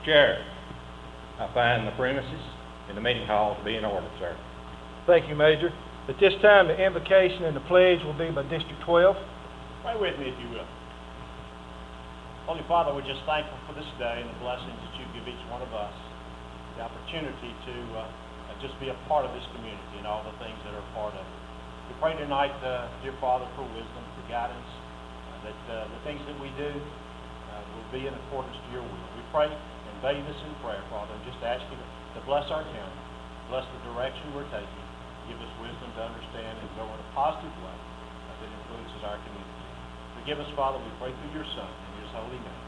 Chair, I find the premises in the meeting hall to be in order, sir. Thank you, Major. At this time, the invocation and the pledge will be by District 12. Pray with me, if you will. Holy Father, we're just thankful for this day and the blessings that you give each one of us, the opportunity to just be a part of this community and all the things that are a part of it. We pray tonight, dear Father, for wisdom, for guidance, that the things that we do will be in accordance to your will. We pray and bathe us in prayer, Father, and just ask you to bless our county, bless the direction we're taking, give us wisdom to understand and go in a positive way that influences our community. Forgive us, Father, we pray through your Son, in his holy name.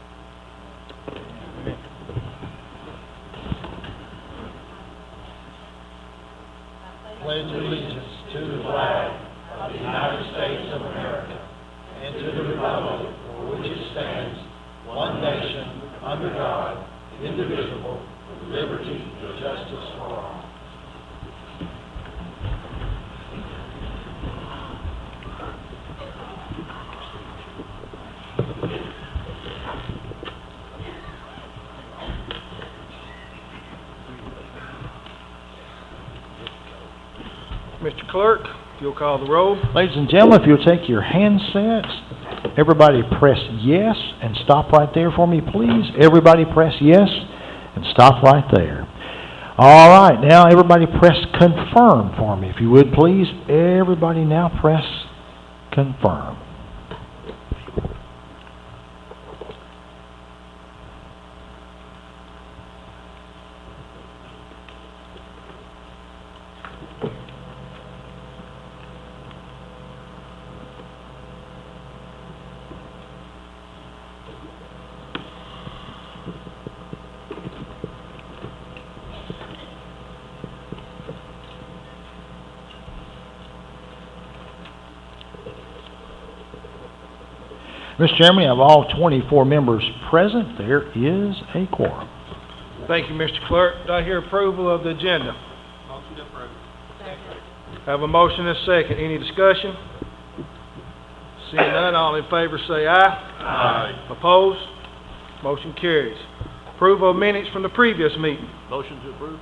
Amen. Pledge allegiance to the flag of the United States of America and to the republic for which it stands, one nation, under God, indivisible, with liberty and justice for all. Mr. Clerk, if you'll call the roll. Ladies and gentlemen, if you'll take your handsets, everybody press yes and stop right there for me, please. Everybody press yes and stop right there. All right, now everybody press confirm for me, if you would, please. Everybody now press confirm. Mr. Chairman, of all 24 members present, there is a quorum. Thank you, Mr. Clerk. Do I hear approval of the agenda? Motion to approve. I have a motion and a second. Any discussion? Seeing none, all in favor say aye. Aye. Opposed? Motion carries. Approval of minutes from the previous meeting. Motion to approve.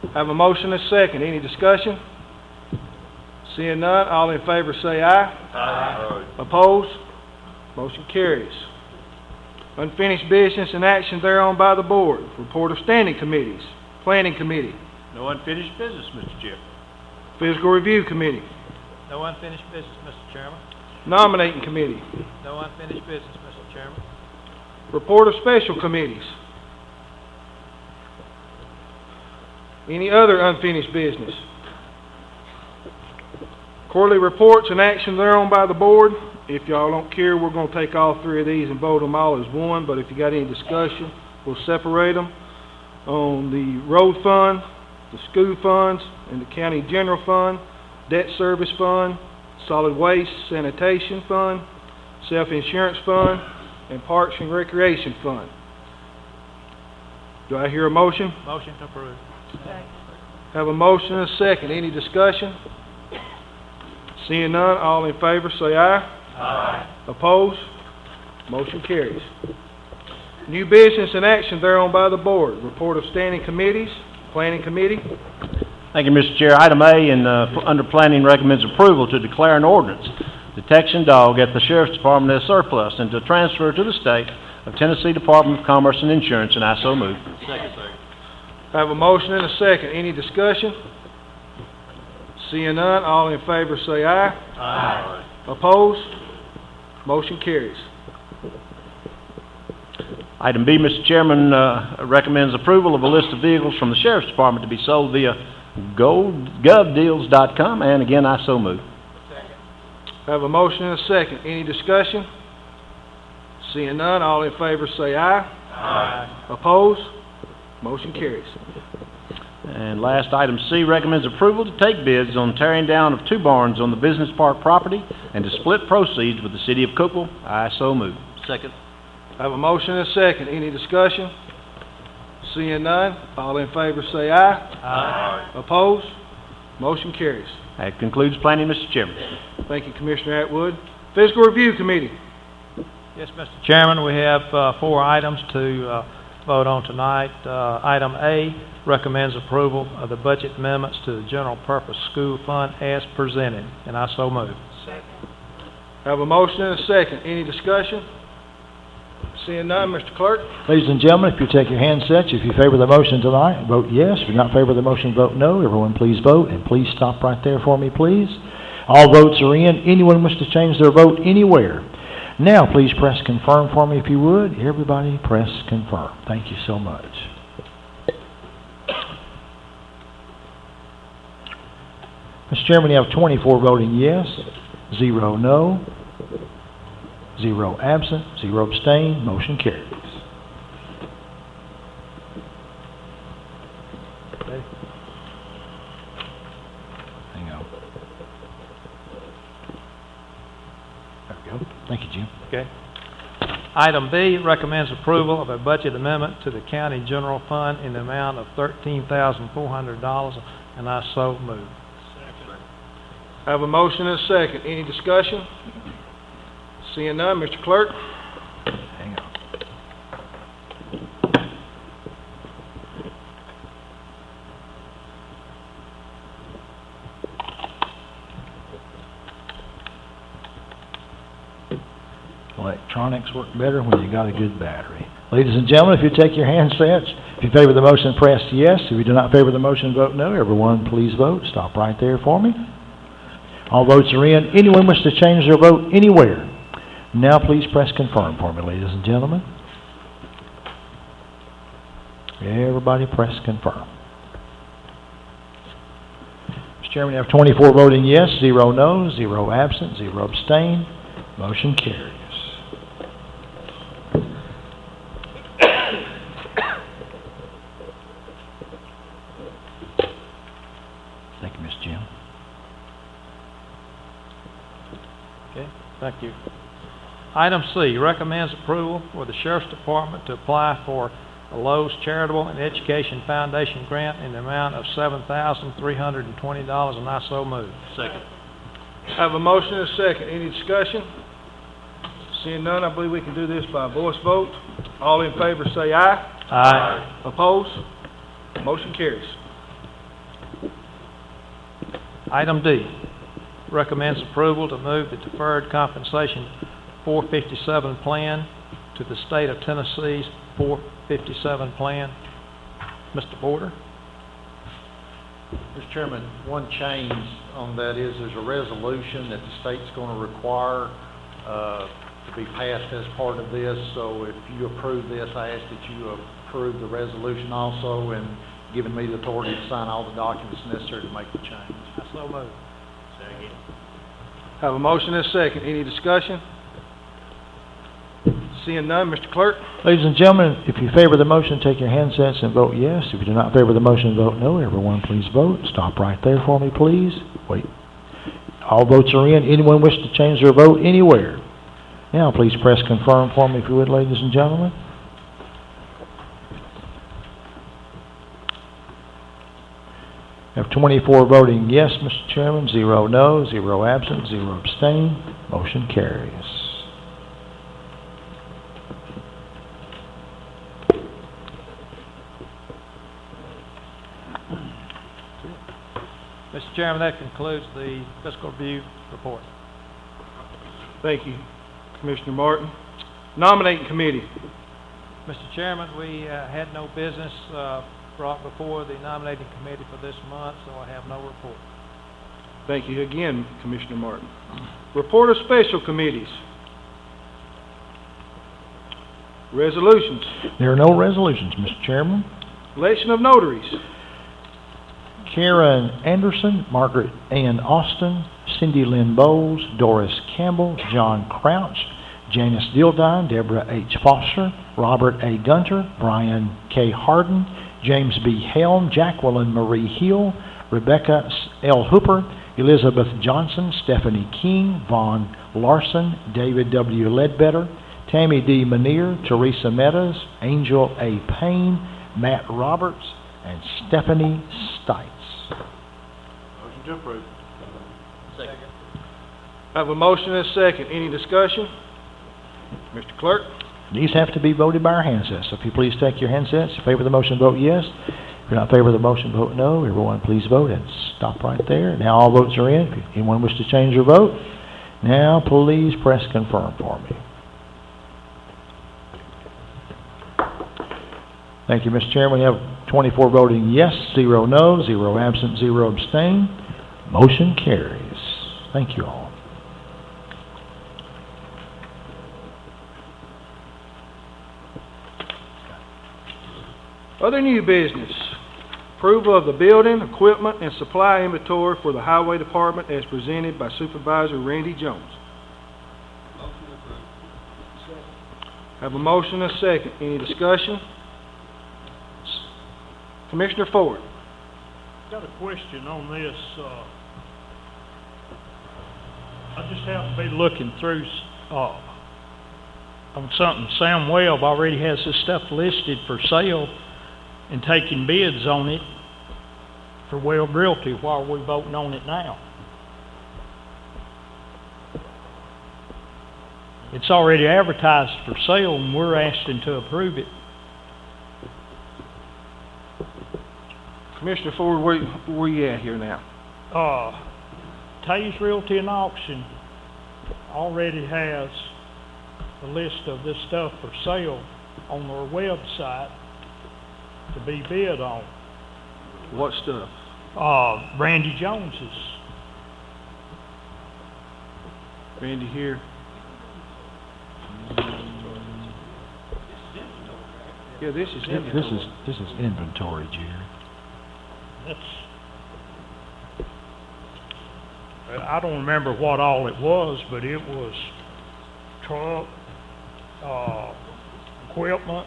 I have a motion and a second. Any discussion? Seeing none, all in favor say aye. Aye. Opposed? Motion carries. Unfinished business and action thereon by the board. Report of standing committees. Planning Committee. No unfinished business, Mr. Chair. Physical Review Committee. No unfinished business, Mr. Chairman. Nominating Committee. No unfinished business, Mr. Chairman. Report of special committees. Any other unfinished business? Quarterly reports and action thereon by the board. If y'all don't care, we're going to take all three of these and vote them all as one, but if you got any discussion, we'll separate them. On the road fund, the school funds, and the county general fund, debt service fund, solid waste sanitation fund, self-insurance fund, and parks and recreation fund. Do I hear a motion? Motion to approve. Have a motion and a second. Any discussion? Seeing none, all in favor say aye. Aye. Opposed? Motion carries. New business and action thereon by the board. Report of standing committees. Planning Committee. Thank you, Mr. Chair. Item A, under Planning, recommends approval to declare an ordinance, detection dog at the Sheriff's Department as surplus and to transfer to the State of Tennessee Department of Commerce and Insurance, and I so move. Second. I have a motion and a second. Any discussion? Seeing none, all in favor say aye. Aye. Opposed? Motion carries. Item B, Mr. Chairman, recommends approval of a list of vehicles from the Sheriff's Department to be sold via govdeals.com, and again, I so move. I have a motion and a second. Any discussion? Seeing none, all in favor say aye. Aye. Opposed? Motion carries. And last, item C, recommends approval to take bids on tearing down of 2 barns on the business park property and to split proceeds with the City of Cookeville. I so move. Second. I have a motion and a second. Any discussion? Seeing none, all in favor say aye. Aye. Opposed? Motion carries. That concludes planning, Mr. Chairman. Thank you, Commissioner Atwood. Fiscal Review Committee. Yes, Mr. Chairman, we have 4 items to vote on tonight. Item A recommends approval of the budget amendments to the General Purpose School Fund as presented, and I so move. I have a motion and a second. Any discussion? Seeing none, Mr. Clerk. Ladies and gentlemen, if you take your handsets, if you favor the motion tonight, vote yes. If you not favor the motion, vote no. Everyone please vote, and please stop right there for me, please. All votes are in. Anyone wish to change their vote anywhere? Now, please press confirm for me if you would. Everybody press confirm. Thank you so much. Mr. Chairman, you have 24 voting yes, 0 no, 0 absent, 0 abstain. Motion carries. Hang on. There we go. Thank you, Jim. Okay. Item B recommends approval of a budget amendment to the County General Fund in the amount of $13,400, and I so move. I have a motion and a second. Any discussion? Seeing none, Mr. Clerk. Hang on. Electronics work better when you got a good battery. Ladies and gentlemen, if you take your handsets, if you favor the motion, press yes. If you do not favor the motion, vote no. Everyone, please vote. Stop right there for me. All votes are in. Anyone wish to change their vote anywhere? Now please press confirm for me, ladies and gentlemen. Everybody press confirm. Mr. Chairman, you have 24 voting yes, 0 no, 0 absent, 0 abstain. Motion carries. Thank you, Ms. Jim. Okay, thank you. Item C recommends approval for the Sheriff's Department to apply for a Lowe's Charitable and Education Foundation grant in the amount of $7,320, and I so move. Second. I have a motion and a second. Any discussion? Seeing none, I believe we can do this by voice vote. All in favor say aye. Aye. Opposed? Motion carries. Item D recommends approval to move the Deferred Compensation 457 plan to the State of Tennessee's 457 plan. Mr. Porter? Mr. Chairman, one change on that is there's a resolution that the state's going to require to be passed as part of this. So if you approve this, I ask that you approve the resolution also and giving me the authority to sign all the documents necessary to make the change. I so move. Second. I have a motion and a second. Any discussion? Seeing none, Mr. Clerk. Ladies and gentlemen, if you favor the motion, take your handsets and vote yes. If you do not favor the motion, vote no. Everyone, please vote. Stop right there for me, please. Wait. All votes are in. Anyone wish to change their vote anywhere? Now, please press confirm for me, if you would, ladies and gentlemen. We have 24 voting yes, Mr. Chairman, 0 no, 0 absent, 0 abstain. Motion carries. Mr. Chairman, that concludes the fiscal review report. Thank you, Commissioner Martin. Nominating Committee. Mr. Chairman, we had no business brought before the nominating committee for this month, so I have no report. Thank you again, Commissioner Martin. Report of special committees. Resolutions. There are no resolutions, Mr. Chairman. Election of notaries. Karen Anderson, Margaret Ann Austin, Cindy Lynn Bowles, Doris Campbell, John Crouch, Janice Dildine, Deborah H. Foster, Robert A. Gunter, Brian K. Harden, James B. Helm, Jacqueline Marie Hill, Rebecca L. Hooper, Elizabeth Johnson, Stephanie King, Vaughn Larson, David W. Ledbetter, Tammy D. Manier, Teresa Meadows, Angel A. Payne, Matt Roberts, and Stephanie Stites. Motion to approve. Second. I have a motion and a second. Any discussion? Mr. Clerk? These have to be voted by our handsets, so if you please take your handsets. In favor of the motion, vote yes. If you're not in favor of the motion, vote no. Everyone, please vote and stop right there. Now all votes are in. If anyone wishes to change their vote, now please press confirm for me. Thank you, Mr. Chairman. We have 24 voting yes, 0 no, 0 absent, 0 abstain. Motion carries. Thank you all. Other new business. Approval of the building, equipment, and supply inventory for the Highway Department as presented by Supervisor Randy Jones. Have a motion and a second. Any discussion? Commissioner Ford. Got a question on this. I just have to be looking through on something. Sam Webb already has this stuff listed for sale and taking bids on it for Webb Realty. Why are we voting on it now? It's already advertised for sale and we're asking to approve it. Commissioner Ford, where you at here now? Tays Realty and Auction already has the list of this stuff for sale on their website to be bid on. What stuff? Randy Jones's. Randy here. Yeah, this is inventory. This is inventory, Jerry. I don't remember what all it was, but it was truck, equipment.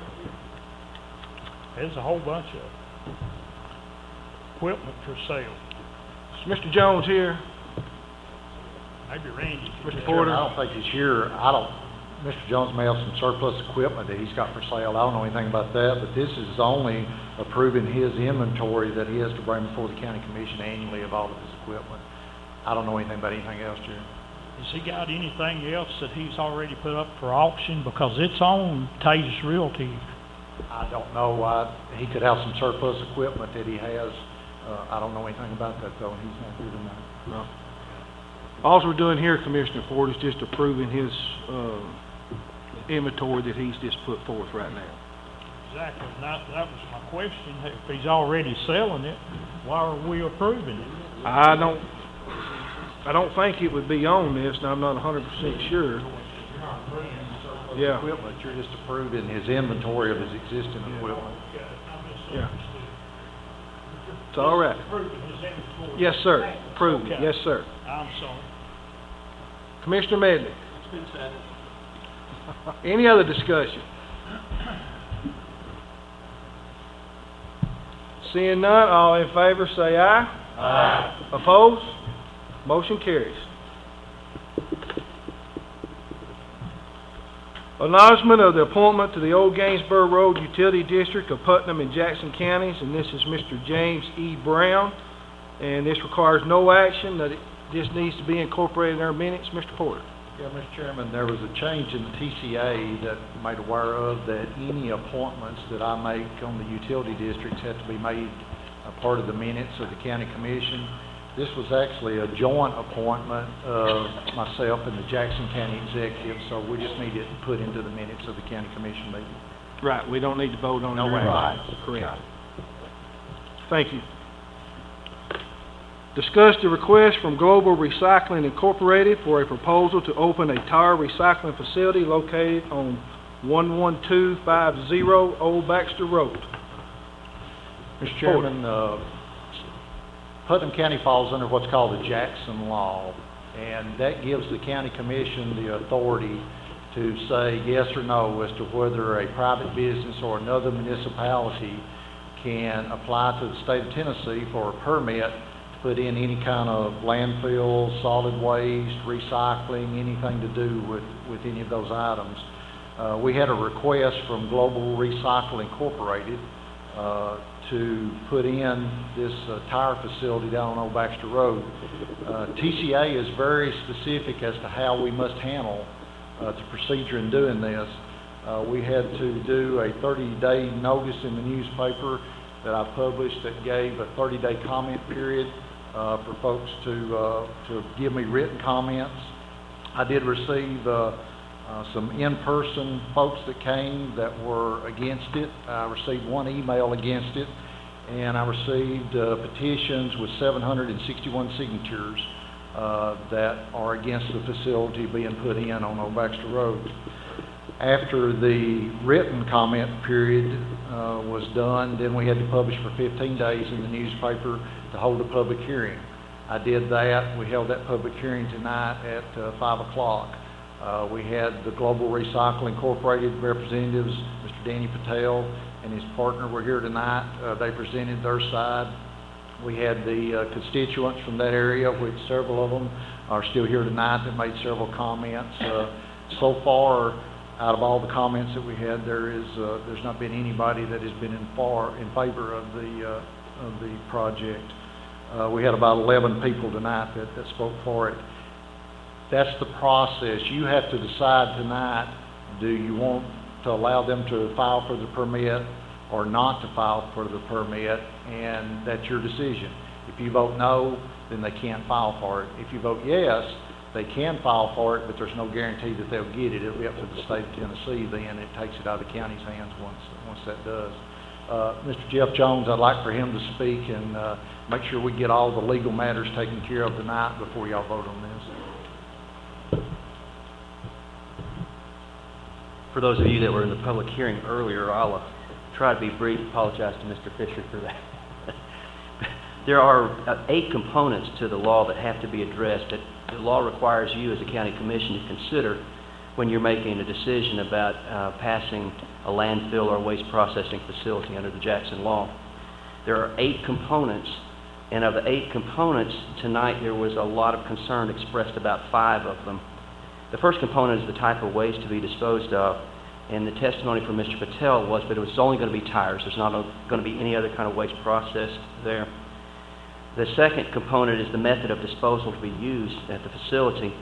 There's a whole bunch of equipment for sale. Is Mr. Jones here? Maybe Randy. Mr. Porter? I don't think he's here. Mr. Jones may have some surplus equipment that he's got for sale. I don't know anything about that, but this is only approving his inventory that he has to bring before the county commission annually of all of his equipment. I don't know anything about anything else, Jerry. Has he got anything else that he's already put up for auction? Because it's on Tays Realty. I don't know. He could have some surplus equipment that he has. I don't know anything about that, though, and he's not here tonight. No. All we're doing here, Commissioner Ford, is just approving his inventory that he's just put forth right now. Exactly. And that was my question. If he's already selling it, why are we approving it? I don't think it would be on this, and I'm not 100% sure. Yeah. Equipment, you're just approving his inventory of his existing equipment. Yeah. It's all right. Yes, sir. Approved. Okay. Yes, sir. I'm sorry. Commissioner Medley. It's been said. Any other discussion? Seeing none, all in favor say aye. Aye. Opposed? Motion carries. Acknowledgement of the appointment to the Old Gainsborough Road Utility District of Putnam and Jackson Counties, and this is Mr. James E. Brown. and this requires no action, that it just needs to be incorporated in our minutes. Mr. Porter? Yeah, Mr. Chairman, there was a change in the TCA that I'm made aware of, that any appointments that I make on the utility districts have to be made a part of the minutes of the county commission. This was actually a joint appointment of myself and the Jackson County Executive, so we just need it put into the minutes of the county commission meeting. Right, we don't need to vote on it. No, right. Correct. Thank you. Discuss the request from Global Recycling Incorporated for a proposal to open a tire recycling facility located on 11250 Old Baxter Road. Mr. Chairman, Putnam County falls under what's called the Jackson Law, and that gives the county commission the authority to say yes or no as to whether a private business or another municipality can apply to the state of Tennessee for a permit to put in any kind of landfill, solid waste, recycling, anything to do with any of those items. We had a request from Global Recycling Incorporated to put in this tire facility down on Old Baxter Road. TCA is very specific as to how we must handle the procedure in doing this. We had to do a 30-day notice in the newspaper that I published that gave a 30-day comment period for folks to give me written comments. I did receive some in-person folks that came that were against it. I received one email against it, and I received petitions with 761 signatures that are against the facility being put in on Old Baxter Road. After the written comment period was done, then we had to publish for 15 days in the newspaper to hold a public hearing. I did that. We held that public hearing tonight at 5 o'clock. We had the Global Recycling Incorporated representatives, Mr. Danny Patel and his partner were here tonight. They presented their side. We had the constituents from that area, which several of them are still here tonight, that made several comments. So far, out of all the comments that we had, there's not been anybody that has been in favor of the project. We had about 11 people tonight that spoke for it. That's the process. You have to decide tonight, do you want to allow them to file for the permit or not to file for the permit, and that's your decision. If you vote no, then they can't file for it. If you vote yes, they can file for it, but there's no guarantee that they'll get it. It'll be up to the state of Tennessee then. It takes it out of the county's hands once that does. Mr. Jeff Jones, I'd like for him to speak and make sure we get all the legal matters taken care of tonight before y'all vote on this. For those of you that were in the public hearing earlier, I'll try to be brief. Apologize to Mr. Fisher for that. There are 8 components to the law that have to be addressed that the law requires you as a county commission to consider when you're making a decision about passing a landfill or waste processing facility under the Jackson law. There are 8 components, and of the 8 components, tonight there was a lot of concern expressed about 5 of them. The first component is the type of waste to be disposed of, and the testimony from Mr. Patel was that it was only going to be tires. There's not going to be any other kind of waste processed there. The second component is the method of disposal to be used at the facility.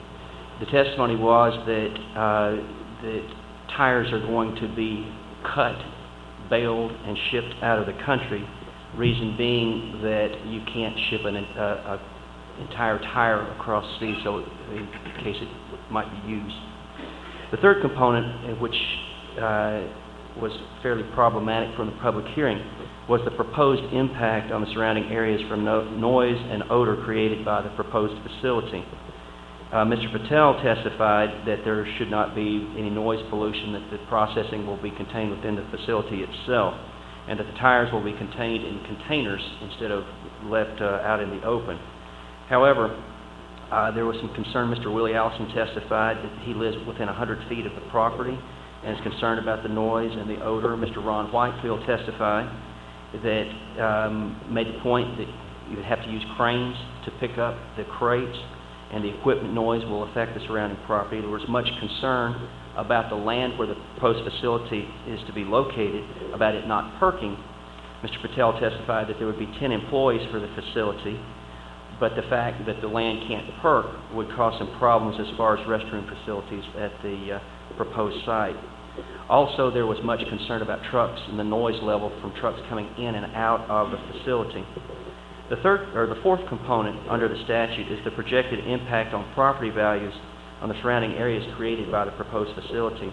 The testimony was that tires are going to be cut, baled, and shipped out of the country. Reason being that you can't ship an entire tire across sea, so in case it might be used. The third component, which was fairly problematic from the public hearing, was the proposed impact on the surrounding areas from noise and odor created by the proposed facility. Mr. Patel testified that there should not be any noise pollution, that the processing will be contained within the facility itself, and that the tires will be contained in containers instead of left out in the open. However, there was some concern. Mr. Willie Allison testified that he lives within 100 feet of the property and is concerned about the noise and the odor. Mr. Ron Whitefield testified that made the point that you would have to use cranes to pick up the crates, and the equipment noise will affect the surrounding property. There was much concern about the land where the proposed facility is to be located, about it not perking. Mr. Patel testified that there would be 10 employees for the facility, but the fact that the land can't perk would cause some problems as far as restroom facilities at the proposed site. Also, there was much concern about trucks and the noise level from trucks coming in and out of the facility. The fourth component under the statute is the projected impact on property values on the surrounding areas created by the proposed facility.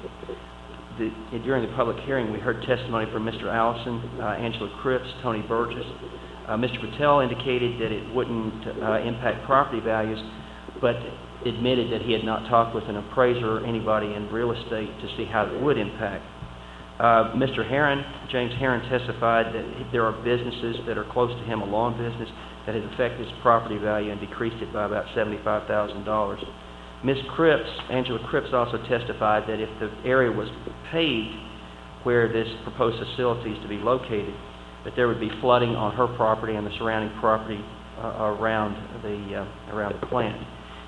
During the public hearing, we heard testimony from Mr. Allison, Angela Cripps, Tony Burgess. Mr. Patel indicated that it wouldn't impact property values, but admitted that he had not talked with an appraiser or anybody in real estate to see how it would impact. Mr. Herron, James Herron, testified that there are businesses that are close to him, a lawn business, that has affected his property value and decreased it by about $75,000. Ms. Cripps, Angela Cripps, also testified that if the area was paved where this proposed facility is to be located, that there would be flooding on her property and the surrounding property around the plant.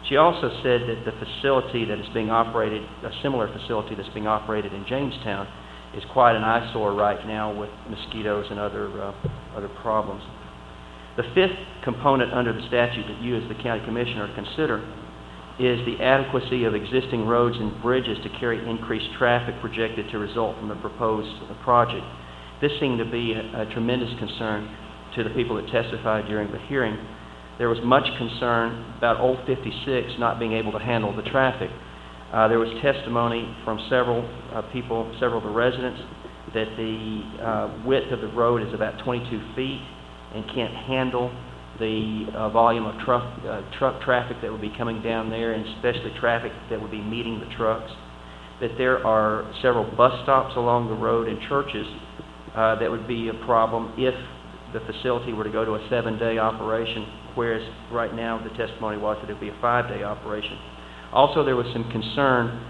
She also said that the facility that is being operated, a similar facility that's being operated in Jamestown, is quite an eyesore right now with mosquitoes and other problems. The fifth component under the statute that you as the county commissioner consider is the adequacy of existing roads and bridges to carry increased traffic projected to result from the proposed project. This seemed to be a tremendous concern to the people that testified during the hearing. There was much concern about Old 56 not being able to handle the traffic. There was testimony from several people, several of the residents, that the width of the road is about 22 feet and can't handle the volume of truck traffic that would be coming down there, and especially traffic that would be meeting the trucks. That there are several bus stops along the road and churches that would be a problem if the facility were to go to a 7-day operation, whereas right now the testimony was that it would be a 5-day operation. Also, there was some concern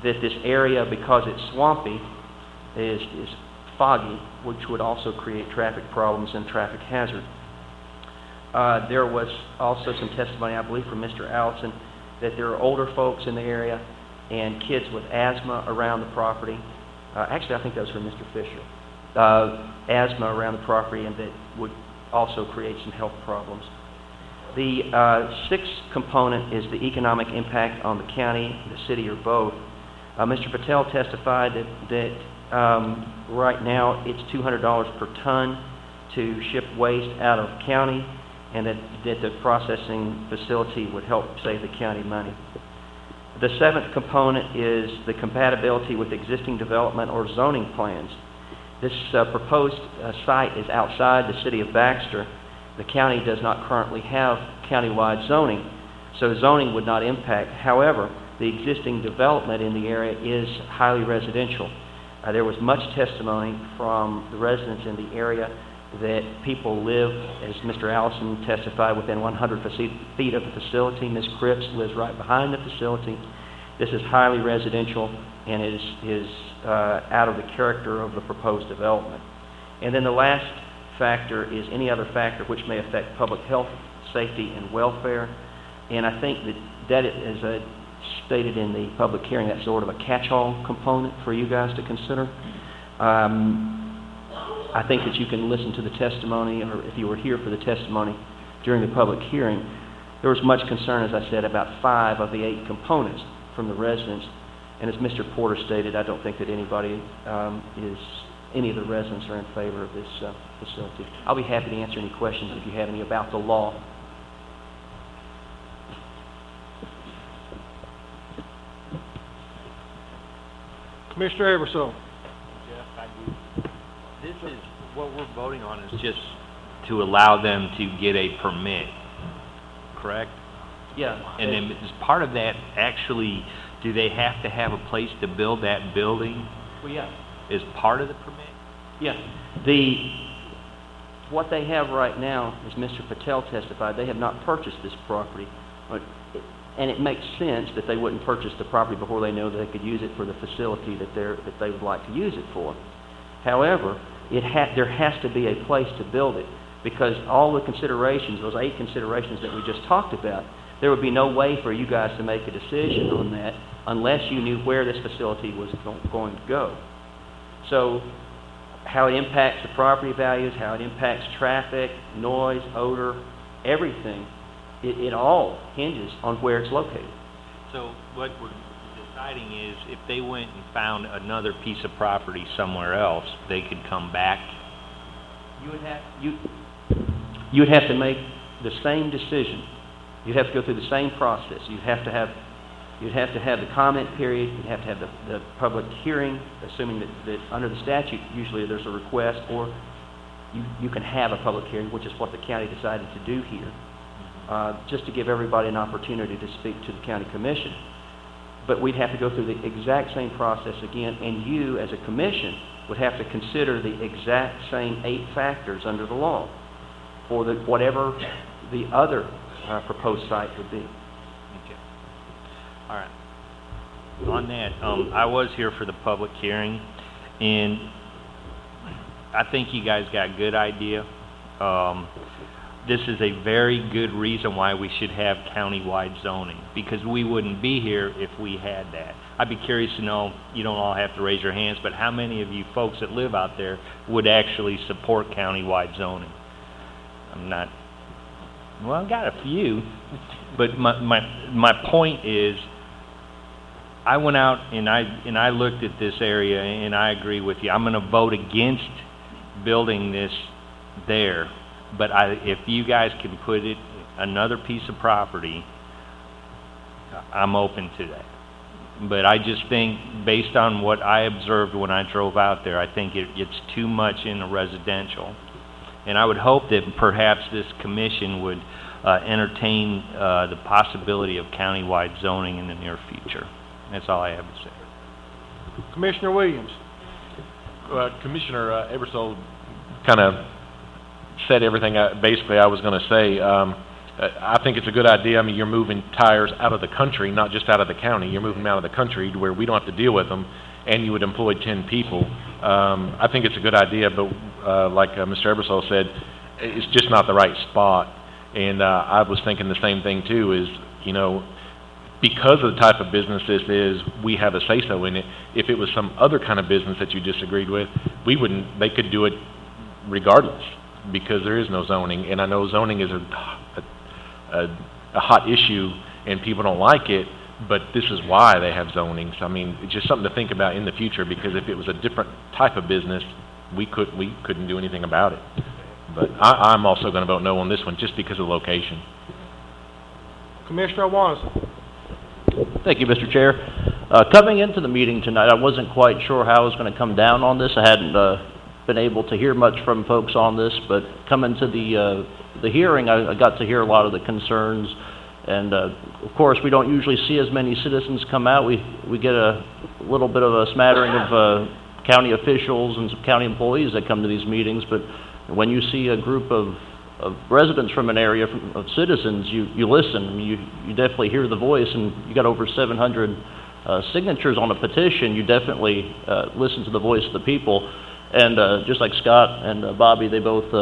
that this area, because it's swampy, is foggy, which would also create traffic problems and traffic hazard. There was also some testimony, I believe, from Mr. Allison, that there are older folks in the area and kids with asthma around the property. Actually, I think that was from Mr. Fisher. Asthma around the property, and that would also create some health problems. The sixth component is the economic impact on the county, the city, or both. Mr. Patel testified that right now it's $200 per ton to ship waste out of county, and that the processing facility would help save the county money. The seventh component is the compatibility with existing development or zoning plans. This proposed site is outside the city of Baxter. The county does not currently have countywide zoning, so zoning would not impact. However, the existing development in the area is highly residential. There was much testimony from the residents in the area that people live, as Mr. Allison testified, within 100 feet of the facility. Ms. Cripps lives right behind the facility. This is highly residential and is out of the character of the proposed development. And then the last factor is any other factor which may affect public health, safety, and welfare. And I think that as stated in the public hearing, that's sort of a catch-all component for you guys to consider. I think that you can listen to the testimony, or if you were here for the testimony during the public hearing, there was much concern, as I said, about 5 of the 8 components from the residents. And as Mr. Porter stated, I don't think that any of the residents are in favor of this facility. I'll be happy to answer any questions if you have any about the law. Commissioner Eversole. This is, what we're voting on is just to allow them to get a permit, correct? Yeah. And then as part of that, actually, do they have to have a place to build that building? Well, yeah. Is part of the permit? Yeah. What they have right now, as Mr. Patel testified, they have not purchased this property. And it makes sense that they wouldn't purchase the property before they know that they could use it for the facility that they would like to use it for. However, there has to be a place to build it, because all the considerations, those 8 considerations that we just talked about, there would be no way for you guys to make a decision on that unless you knew where this facility was going to go. So, how it impacts the property values, how it impacts traffic, noise, odor, everything It all hinges on where it's located. So what we're deciding is if they went and found another piece of property somewhere else, they could come back? You would have to make the same decision. You'd have to go through the same process. You'd have to have the comment period, you'd have to have the public hearing, assuming that under the statute, usually there's a request, or you can have a public hearing, which is what the county decided to do here, just to give everybody an opportunity to speak to the county commission. But we'd have to go through the exact same process again, and you, as a commission, would have to consider the exact same 8 factors under the law for whatever the other proposed site would be. Okay. All right. On that, I was here for the public hearing, and I think you guys got a good idea. This is a very good reason why we should have county-wide zoning, because we wouldn't be here if we had that. I'd be curious to know, you don't all have to raise your hands, but how many of you folks that live out there would actually support county-wide zoning? I'm not, well, I've got a few, but my point is, I went out and I looked at this area, and I agree with you. I'm going to vote against building this there, but if you guys can put it another piece of property, I'm open to that. But I just think, based on what I observed when I drove out there, I think it's too much in the residential. And I would hope that perhaps this commission would entertain the possibility of countywide zoning in the near future. That's all I have to say. Commissioner Williams. Commissioner Ebersole kind of said everything basically I was going to say. I think it's a good idea. I mean, you're moving tires out of the country, not just out of the county. You're moving them out of the country to where we don't have to deal with them, and you would employ 10 people. I think it's a good idea, but like Mr. Ebersole said, it's just not the right spot. And I was thinking the same thing too, is, you know, because of the type of business this is, we have a say-so in it. If it was some other kind of business that you disagreed with, we wouldn't, they could do it regardless, because there is no zoning. And I know zoning is a hot issue and people don't like it, but this is why they have zonings. I mean, it's just something to think about in the future, because if it was a different type of business, we couldn't do anything about it. But I'm also going to vote no on this one, just because of location. Commissioner Wanison. Thank you, Mr. Chair. Coming into the meeting tonight, I wasn't quite sure how I was going to come down on this. I hadn't been able to hear much from folks on this, but coming to the hearing, I got to hear a lot of the concerns. And of course, we don't usually see as many citizens come out. We get a little bit of a smattering of county officials and some county employees that come to these meetings, but when you see a group of residents from an area, of citizens, you listen. I mean, you definitely hear the voice, and you got over 700 signatures on a petition. You definitely listen to the voice of the people. And just like Scott and Bobby, they both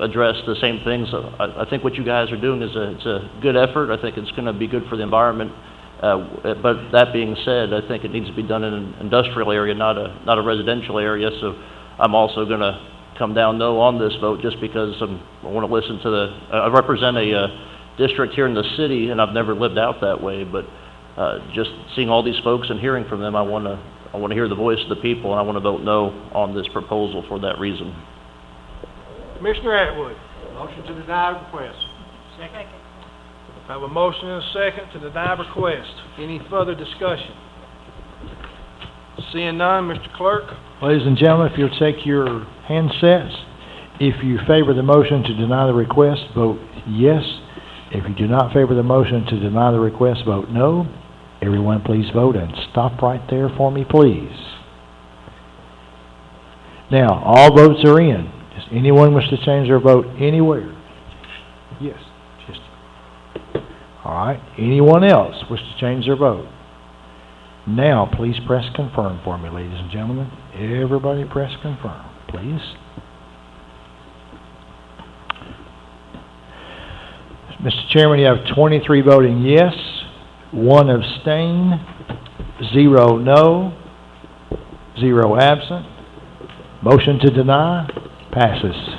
address the same things. I think what you guys are doing is it's a good effort. I think it's going to be good for the environment. But that being said, I think it needs to be done in an industrial area, not a residential area. So I'm also going to come down no on this vote, just because I want to listen to I represent a district here in the city, and I've never lived out that way, but just seeing all these folks and hearing from them, I want to hear the voice of the people, and I want to vote no on this proposal for that reason. Commissioner Atwood. Motion to deny request. Second. I have a motion and a second to deny request. Any further discussion? Seeing none, Mr. Clerk. Ladies and gentlemen, if you'll take your handsets, if you favor the motion to deny the request, vote yes. If you do not favor the motion to deny the request, vote no. Everyone please vote, and stop right there for me, please. Now, all votes are in. Does anyone wish to change their vote anywhere? Yes. Just. All right. Anyone else wish to change their vote? Now, please press confirm for me, ladies and gentlemen. Everybody press confirm, please. Mr. Chairman, you have 23 voting yes, 1 abstain, 0 no, 0 absent. Motion to deny passes.